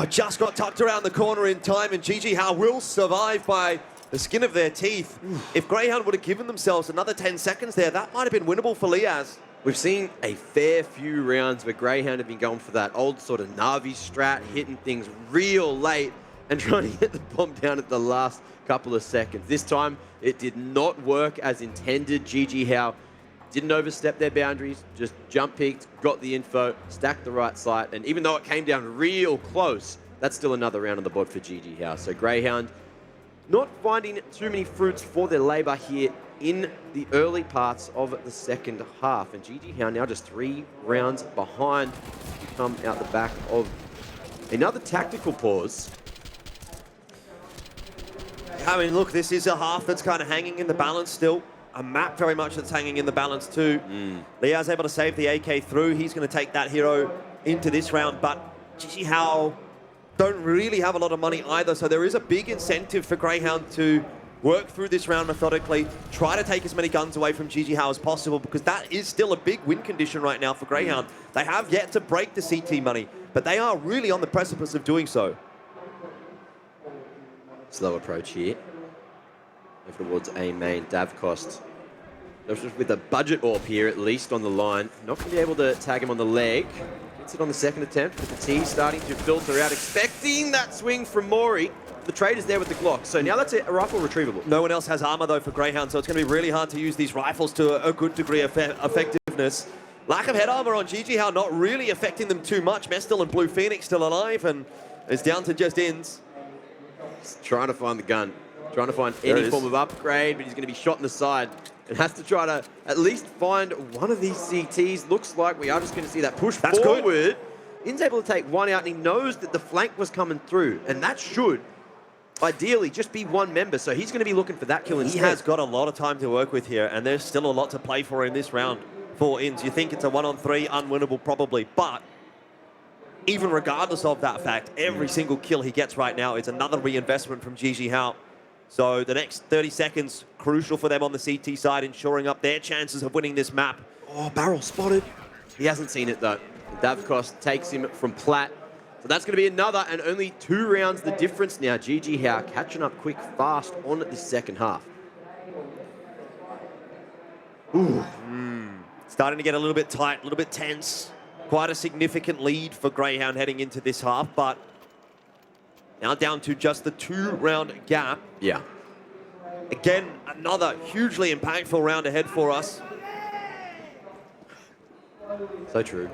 just got tucked around the corner in time, and GG How will survive by the skin of their teeth. If Grayhound would have given themselves another 10 seconds there, that might have been winnable for Liazz. We've seen a fair few rounds where Grayhound have been going for that old sort of Na'Vi strat, hitting things real late and trying to get the bomb down at the last couple of seconds. This time, it did not work as intended. GG How didn't overstep their boundaries, just jump peeked, got the info, stacked the right site, and even though it came down real close, that's still another round on the board for GG How. So Grayhound not finding too many fruits for their labor here in the early parts of the second half. And GG How now just 3 rounds behind to come out the back of another tactical pause. I mean, look, this is a half that's kind of hanging in the balance still. A map very much that's hanging in the balance too. Liazz able to save the AK through. He's going to take that hero into this round, but GG How don't really have a lot of money either, so there is a big incentive for Grayhound to work through this round methodically, try to take as many guns away from GG How as possible, because that is still a big win condition right now for Grayhound. They have yet to break the CT money, but they are really on the precipice of doing so. Slow approach here. Over towards A main, Davcost. With a budget AWP here, at least on the line. Not going to be able to tag him on the leg. Gets it on the second attempt, with the T starting to filter out, expecting that swing from Mori. The trade is there with the Glock, so now that's a rifle retrievable. No one else has armor though for Grayhound, so it's going to be really hard to use these rifles to a good degree of effectiveness. Lack of head armor on GG How not really affecting them too much. meztal and Blue Phoenix still alive, and it's down to just ins. He's trying to find the gun, trying to find any form of upgrade, but he's going to be shot in the side and has to try to at least find one of these CTs. Looks like we are just going to see that push forward. Good. In's able to take one out, and he knows that the flank was coming through, and that should ideally just be one member, so he's going to be looking for that kill instead. He has got a lot of time to work with here, and there's still a lot to play for in this round for ins. You think it's a 1-on-3, unwinnable probably, but even regardless of that fact, every single kill he gets right now is another reinvestment from GG How. So the next 30 seconds, crucial for them on the CT side, ensuring up their chances of winning this map. Oh, barrel spotted. He hasn't seen it though. Davcost takes him from Platt. So that's going to be another, and only 2 rounds the difference now. GG How catching up quick, fast on this second half. Ooh. Starting to get a little bit tight, a little bit tense. Quite a significant lead for Grayhound heading into this half, but now down to just the 2-round gap. Yeah. Again, another hugely impactful round ahead for us. So true.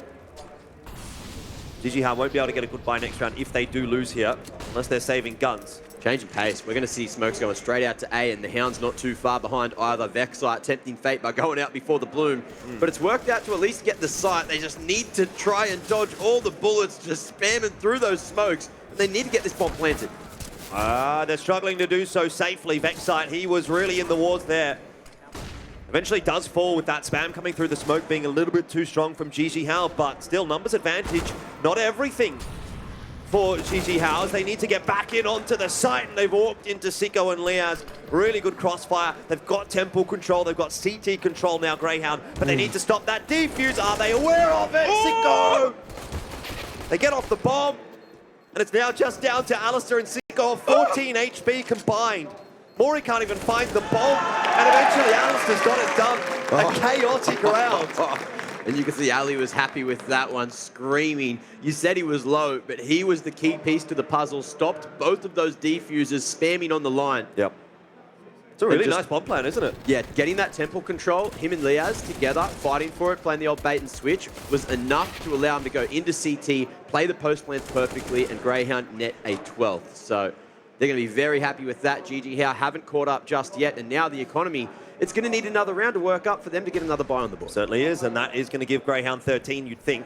GG How won't be able to get a good buy next round if they do lose here, unless they're saving guns. Changing pace. We're going to see smokes going straight out to A, and the Hound's not too far behind either. Vexite tempting fate by going out before the bloom. But it's worked out to at least get the sight. They just need to try and dodge all the bullets, just spamming through those smokes. They need to get this bomb planted. They're struggling to do so safely. Vexite, he was really in the wars there. Eventually does fall with that spam coming through the smoke being a little bit too strong from JJH, but still numbers advantage, not everything for JJH. They need to get back in onto the site, and they've walked into Sico and Liazz. Really good crossfire. They've got temple control, they've got CT control now, Grayhound, but they need to stop that defuse. Are they aware of it? Sico! They get off the bomb, and it's now just down to aliStair and Sico, 14 HP combined. Mori can't even find the bomb, and eventually aliStair's got it done. A chaotic round. And you can see Ali was happy with that one, screaming. You said he was low, but he was the key piece to the puzzle. Stopped both of those defusers spamming on the line. Yep. It's a really nice bomb plan, isn't it? Yeah, getting that temple control, him and Liazz together, fighting for it, playing the old bait and switch, was enough to allow him to go into CT, play the post plans perfectly, and Grayhound net a 12th. So they're going to be very happy with that. JJH haven't caught up just yet, and now the economy, it's going to need another round to work up for them to get another buy on the board. Certainly is, and that is going to give Grayhound 13, you'd think.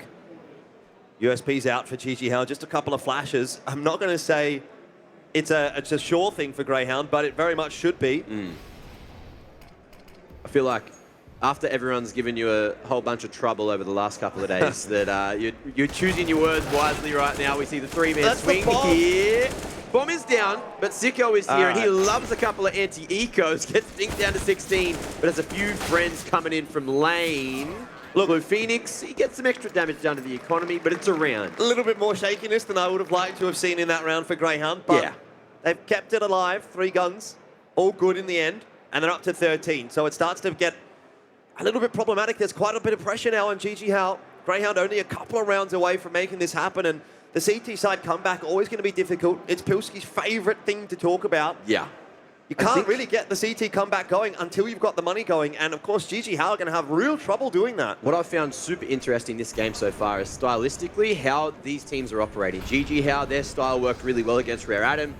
USP's out for JJH, just a couple of flashes. I'm not going to say it's a sure thing for Grayhound, but it very much should be. I feel like after everyone's given you a whole bunch of trouble over the last couple of days, that you're choosing your words wisely right now. We see the three-man swing here. Bomb is down, but Sico is here, and he loves a couple of anti-ecos. Gets things down to 16, but has a few friends coming in from lane. Look, Blue Phoenix, he gets some extra damage done to the economy, but it's a round. A little bit more shakiness than I would have liked to have seen in that round for Grayhound, but they've kept it alive. 3 guns, all good in the end, and they're up to 13. So it starts to get a little bit problematic. There's quite a bit of pressure now on JJH. Grayhound only a couple of rounds away from making this happen, and the CT side comeback always going to be difficult. It's Pilski's favorite thing to talk about. Yeah. You can't really get the CT comeback going until you've got the money going, and of course JJH are going to have real trouble doing that. What I've found super interesting this game so far is stylistically how these teams are operating. JJH, their style worked really well against Rare Adam.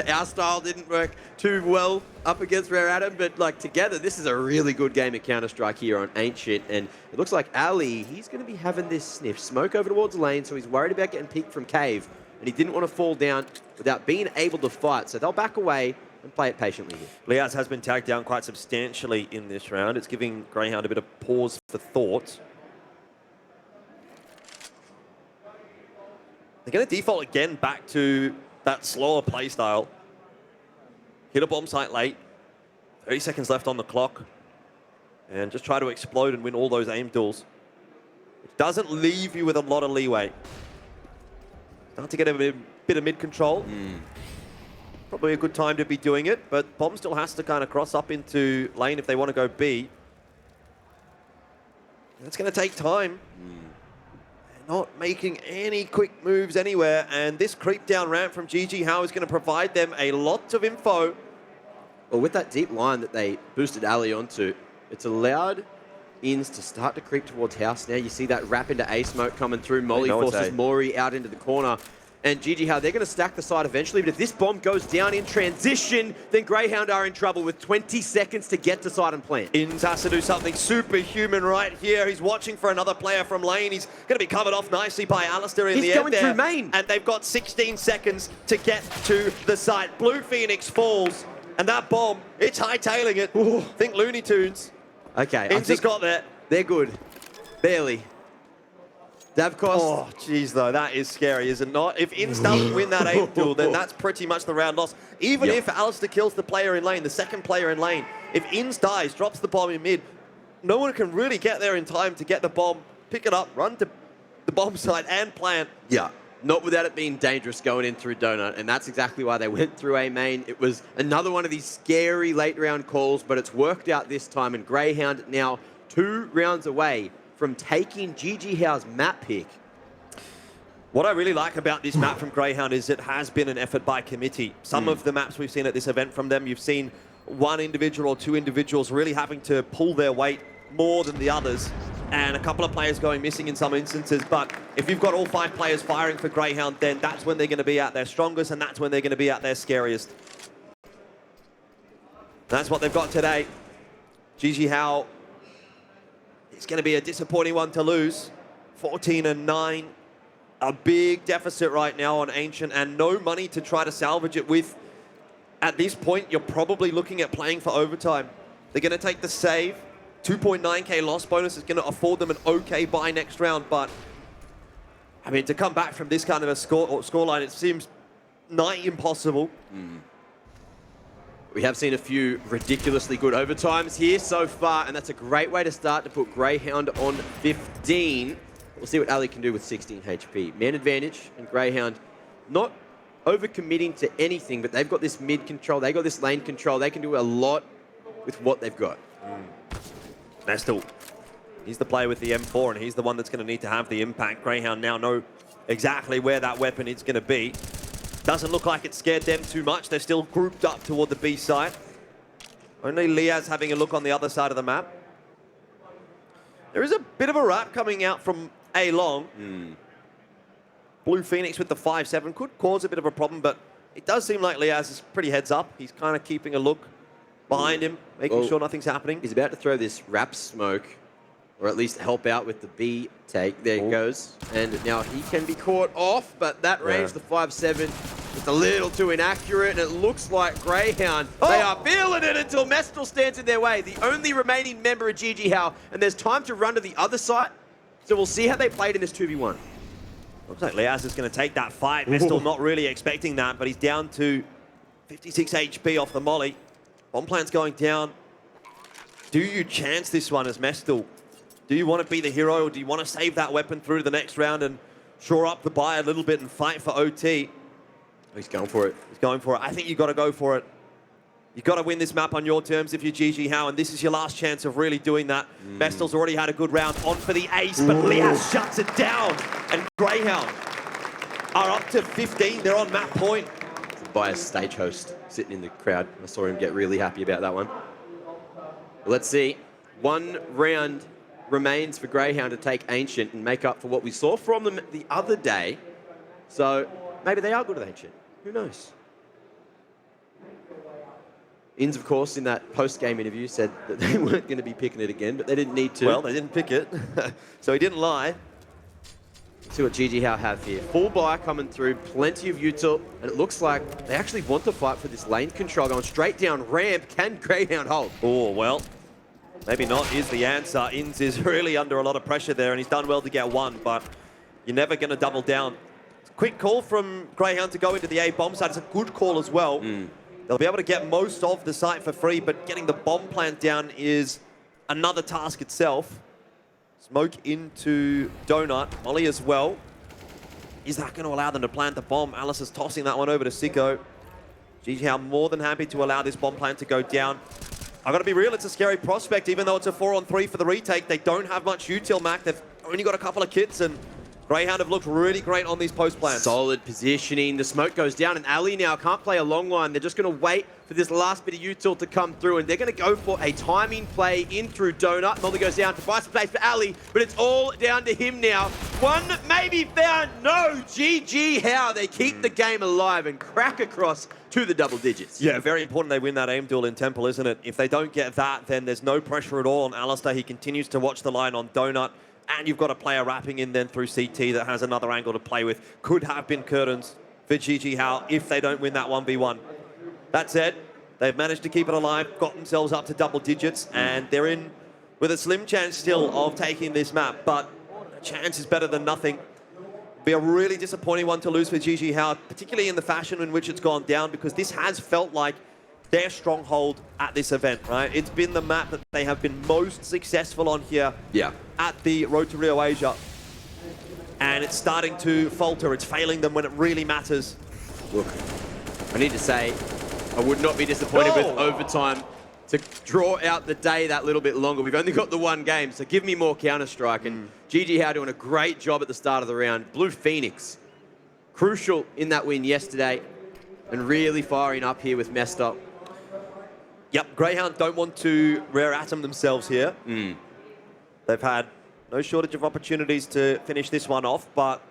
Our style didn't work too well up against Rare Adam, but like together, this is a really good game of Counter-Strike here on Ancient, and it looks like Ali, he's going to be having this sniff. Smoke over towards the lane, so he's worried about getting peeked from Cave, and he didn't want to fall down without being able to fight, so they'll back away and play it patiently here. Liazz has been tagged down quite substantially in this round. It's giving Grayhound a bit of pause for thought. They're going to default again back to that slower play style. Hit a bomb site late. 30 seconds left on the clock. And just try to explode and win all those aim duels. It doesn't leave you with a lot of leeway. Start to get a bit of mid-control. Probably a good time to be doing it, but Bomb still has to kind of cross up into lane if they want to go B. That's going to take time. They're not making any quick moves anywhere, and this creep down ramp from JJH is going to provide them a lot of info. Well, with that deep line that they boosted Ali onto, it's allowed Ins to start to creep towards house. Now you see that wrap into A smoke coming through. Molly forces Mori out into the corner. And JJH, they're going to stack the side eventually, but if this bomb goes down in transition, then Grayhound are in trouble with 20 seconds to get to side and plant. Ins has to do something superhuman right here. He's watching for another player from lane. He's going to be covered off nicely by aliStair in the end there. He's going through main. And they've got 16 seconds to get to the site. Blue Phoenix falls, and that bomb, it's hightailing it. Ooh. Think Looney Tunes. Okay. Ins has got there. They're good. Barely. Davkos. Oh, jeez, though, that is scary, is it not? If Ins doesn't win that aim duel, then that's pretty much the round lost. Even if aliStair kills the player in lane, the second player in lane, if Ins dies, drops the bomb in mid, no one can really get there in time to get the bomb, pick it up, run to the bomb site and plant. Yeah, not without it being dangerous going in through Donut, and that's exactly why they went through A main. It was another one of these scary late round calls, but it's worked out this time, and Grayhound now 2 rounds away from taking JJH's map pick. What I really like about this map from Grayhound is it has been an effort by committee. Some of the maps we've seen at this event from them, you've seen one individual or 2 individuals really having to pull their weight more than the others, and a couple of players going missing in some instances. But if you've got all 5 players firing for Grayhound, then that's when they're going to be at their strongest, and that's when they're going to be at their scariest. That's what they've got today. JJH, it's going to be a disappointing one to lose. 14-9, a big deficit right now on Ancient and no money to try to salvage it with. At this point, you're probably looking at playing for overtime. They're going to take the save. 2.9k loss bonus is going to afford them an okay buy next round, but I mean, to come back from this kind of a scoreline, it seems nigh impossible. We have seen a few ridiculously good overtimes here so far, and that's a great way to start to put Grayhound on 15. We'll see what Ali can do with 16 HP. Man advantage, and Grayhound not overcommitting to anything, but they've got this mid control, they've got this lane control, they can do a lot with what they've got. meztal, he's the player with the M4, and he's the one that's going to need to have the impact. Grayhound now know exactly where that weapon is going to be. Doesn't look like it scared them too much. They're still grouped up toward the B side. Only Liazz having a look on the other side of the map. There is a bit of a wrap coming out from A Long. Blue Phoenix with the 5-7 could cause a bit of a problem, but it does seem like Liazz is pretty heads up. He's kind of keeping a look behind him, making sure nothing's happening. He's about to throw this wrap smoke, or at least help out with the B take. There it goes. And now he can be caught off, but that range, the 5-7, is a little too inaccurate, and it looks like Grayhound, they are feeling it until meztal stands in their way. The only remaining member of JJH, and there's time to run to the other side. So we'll see how they played in this 2v1. Looks like Liazz is going to take that fight. meztal not really expecting that, but he's down to 56 HP off the molly. Bomb plant's going down. Do you chance this one as meztal? Do you want to be the hero, or do you want to save that weapon through to the next round and shore up the buy a little bit and fight for OT? He's going for it. He's going for it. I think you've got to go for it. You've got to win this map on your terms if you're JJH, and this is your last chance of really doing that. meztal's already had a good round on for the ace, but Liazz shuts it down, and Grayhound are up to 15. They're on map point. By a stage host sitting in the crowd. I saw him get really happy about that one. Let's see. One round remains for Grayhound to take Ancient and make up for what we saw from them the other day. So maybe they are good at Ancient. Who knows? Ins, of course, in that post-game interview said that they weren't going to be picking it again, but they didn't need to. Well, they didn't pick it, so he didn't lie. See what JJH have here. Full buy coming through, plenty of util, and it looks like they actually want to fight for this lane control. Going straight down ramp, can Grayhound hold? Oh, well, maybe not is the answer. Ins is really under a lot of pressure there, and he's done well to get one, but you're never going to double down. Quick call from Grayhound to go into the A bomb site. It's a good call as well. They'll be able to get most of the site for free, but getting the bomb plant down is another task itself. Smoke into Donut. Molly as well. Is that going to allow them to plant the bomb? Alice is tossing that one over to Sico. JJH more than happy to allow this bomb plant to go down. I've got to be real, it's a scary prospect, even though it's a 4-on-3 for the retake. They don't have much util, Mac. They've only got a couple of kits, and Grayhound have looked really great on these post plants. Solid positioning. The smoke goes down, and Ali now can't play a long line. They're just going to wait for this last bit of util to come through, and they're going to go for a timing play in through Donut. Molly goes down to buy some space for Ali, but it's all down to him now. One maybe found. No, JJH. They keep the game alive and crack across to the double digits. Yeah, very important they win that aim duel in Temple, isn't it? If they don't get that, then there's no pressure at all on aliStair. He continues to watch the line on Donut. And you've got a player wrapping in then through CT that has another angle to play with. Could have been curtains for JJH if they don't win that 1v1. That said, they've managed to keep it alive, got themselves up to double digits, and they're in with a slim chance still of taking this map. But a chance is better than nothing. Be a really disappointing one to lose for JJH, particularly in the fashion in which it's gone down, because this has felt like their stronghold at this event, right? It's been the map that they have been most successful on here at the Road to Rio Asia. And it's starting to falter. It's failing them when it really matters. Look, I need to say, I would not be disappointed with overtime to draw out the day that little bit longer. We've only got the one game, so give me more Counter-Strike. And JJH doing a great job at the start of the round. Blue Phoenix, crucial in that win yesterday, and really firing up here with meztal. Yep, Grayhound don't want to rare atom themselves here. They've had no shortage of opportunities to finish this one off, but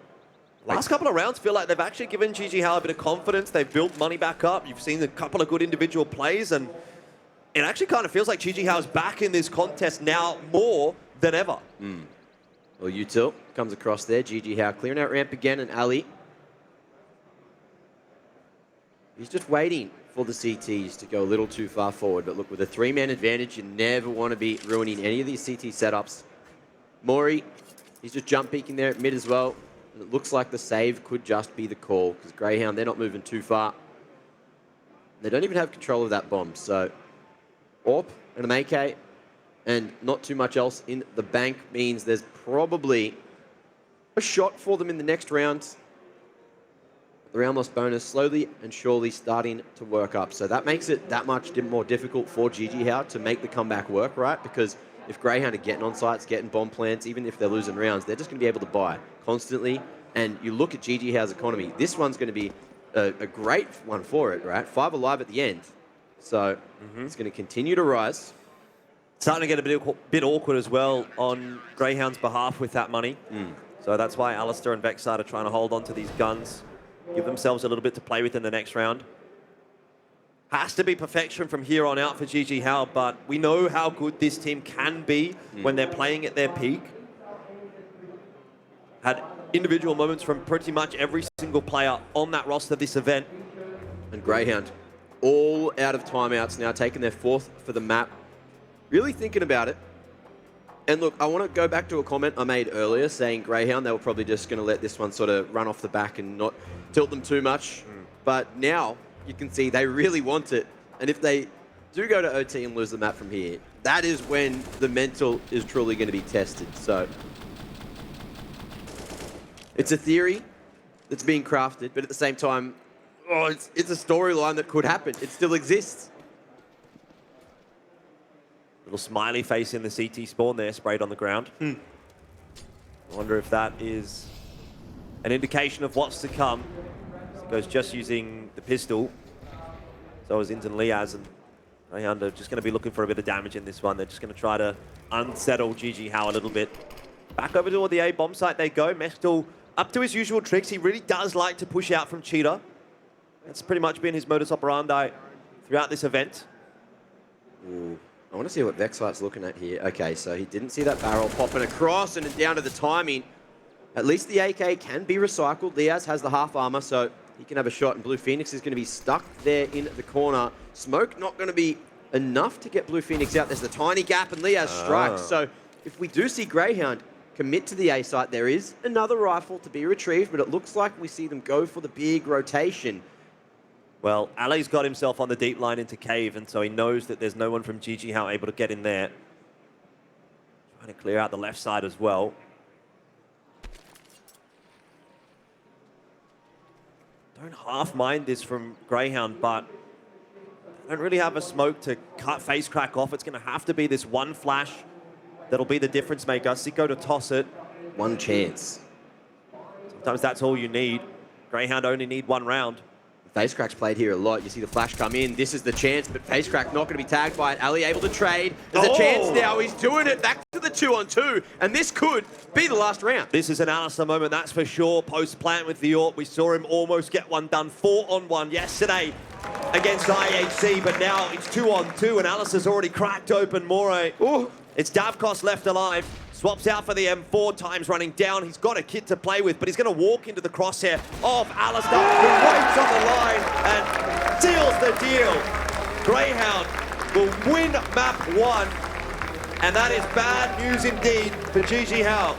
last couple of rounds feel like they've actually given JJH a bit of confidence. They've built money back up. You've seen a couple of good individual plays, and it actually kind of feels like JJH is back in this contest now more than ever. Well, util comes across there. GG How clearing out ramp again, and Ali. He's just waiting for the CTs to go a little too far forward. But look, with a 3-man advantage, you never want to be ruining any of these CT setups. Mori, he's just jump peeking there at mid as well. And it looks like the save could just be the call, because Grayhound, they're not moving too far. They don't even have control of that bomb. So, AWP and a AK and not too much else in the bank means there's probably a shot for them in the next round. The round loss bonus slowly and surely starting to work up. So that makes it that much more difficult for GG How to make the comeback work, right? Because if Grayhound are getting on sites, getting bomb plants, even if they're losing rounds, they're just going to be able to buy constantly. And you look at GG How's economy, this one's going to be a great one for it, right? 5 alive at the end. So it's going to continue to rise. Starting to get a bit awkward as well on Greyhound's behalf with that money. So that's why aliStair and Vexite are trying to hold on to these guns, give themselves a little bit to play with in the next round. Has to be perfection from here on out for GG How, but we know how good this team can be when they're playing at their peak. Had individual moments from pretty much every single player on that roster this event. And Grayhound, all out of timeouts now, taking their 4th for the map. Really thinking about it. And look, I want to go back to a comment I made earlier saying Grayhound, they were probably just going to let this one sort of run off the back and not tilt them too much. But now you can see they really want it. And if they do go to OT and lose the map from here, that is when the mental is truly going to be tested. So it's a theory that's being crafted, but at the same time, it's a storyline that could happen. It still exists. Little smiley face in the CT spawn there, sprayed on the ground. I wonder if that is an indication of what's to come. Sico's just using the pistol. So is Int and Liazz, and Grayhound are just going to be looking for a bit of damage in this one. They're just going to try to unsettle GG How a little bit. Back over toward the A bomb site they go. meztal up to his usual tricks. He really does like to push out from Cheetah. That's pretty much been his modus operandi throughout this event. Ooh. I want to see what Vexite's looking at here. Okay, so he didn't see that barrel popping across, and down to the timing. At least the AK can be recycled. Liazz has the half armor, so he can have a shot, and Blue Phoenix is going to be stuck there in the corner. Smoke not going to be enough to get Blue Phoenix out. There's the tiny gap, and Liazz strikes. So if we do see Grayhound commit to the A site, there is another rifle to be retrieved, but it looks like we see them go for the big rotation. Well, Ali's got himself on the deep line into cave, and so he knows that there's no one from GG How able to get in there. Trying to clear out the left side as well. Don't half mind this from Grayhound, but they don't really have a smoke to cut face crack off. It's going to have to be this one flash that'll be the difference maker. Sico to toss it. One chance. Sometimes that's all you need. Grayhound only need one round. Facecrack's played here a lot. You see the flash come in. This is the chance, but Facecrack not going to be tagged by it. Ali able to trade. There's a chance now. He's doing it. Back to the 2-on-2, and this could be the last round. This is an aliStair moment, that's for sure. Post-plant with the AWP. We saw him almost get one done. 4-on-1 yesterday against IHC, but now it's 2-on-2, and aliStair's already cracked open Moray. It's Davkos left alive. Swaps out for the M4, time's running down. He's got a kit to play with, but he's going to walk into the crosshair of aliStair, who waits on the line and seals the deal. Grayhound will win map 1, and that is bad news indeed for GG How.